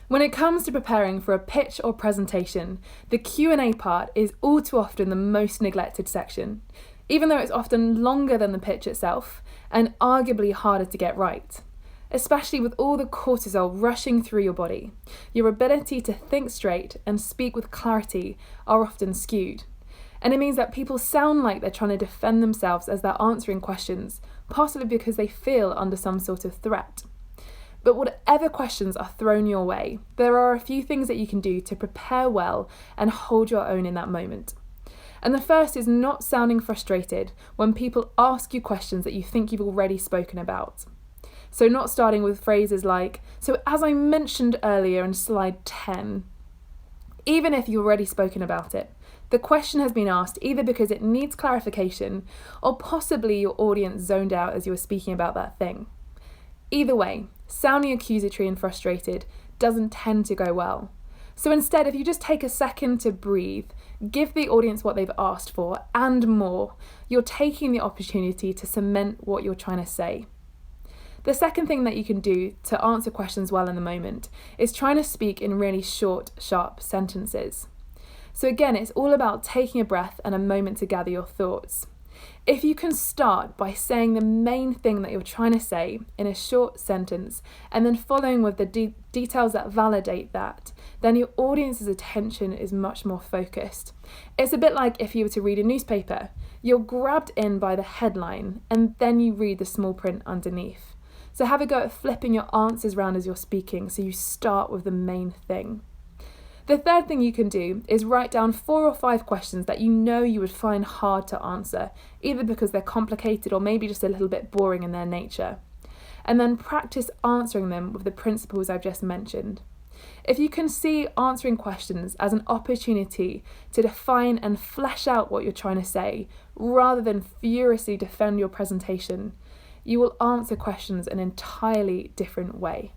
When it comes to preparing for a pitch or presentation, the Q&A part is all too often the most neglected section, even though it's often longer than the pitch itself and arguably harder to get right. Especially with all the cortisol rushing through your body, your ability to think straight and speak with clarity are often skewed. And it means that people sound like they're trying to defend themselves as they're answering questions, possibly because they feel under some sort of threat. But whatever questions are thrown your way, there are a few things that you can do to prepare well and hold your own in that moment. And the first is not sounding frustrated when people ask you questions that you think you've already spoken about. So not starting with phrases like, "So as I mentioned earlier in slide 10, even if you've already spoken about it, the question has been asked either because it needs clarification or possibly your audience zoned out as you were speaking about that thing. Either way, sounding accusatory and frustrated doesn't tend to go well. So instead, if you just take a second to breathe, give the audience what they've asked for and more, you're taking the opportunity to cement what you're trying to say. The second thing that you can do to answer questions well in the moment is trying to speak in really short, sharp sentences. So again, it's all about taking a breath and a moment to gather your thoughts. If you can start by saying the main thing that you're trying to say in a short sentence and then following with the details that validate that, then your audience's attention is much more focused. It's a bit like if you were to read a newspaper. You're grabbed in by the headline and then you read the small print underneath. So have a go at flipping your answers around as you're speaking so you start with the main thing. The third thing you can do is write down 4 or 5 questions that you know you would find hard to answer, either because they're complicated or maybe just a little bit boring in their nature. And then practice answering them with the principles I've just mentioned. If you can see answering questions as an opportunity to define and flesh out what you're trying to say, rather than furiously defend your presentation, you will answer questions an entirely different way.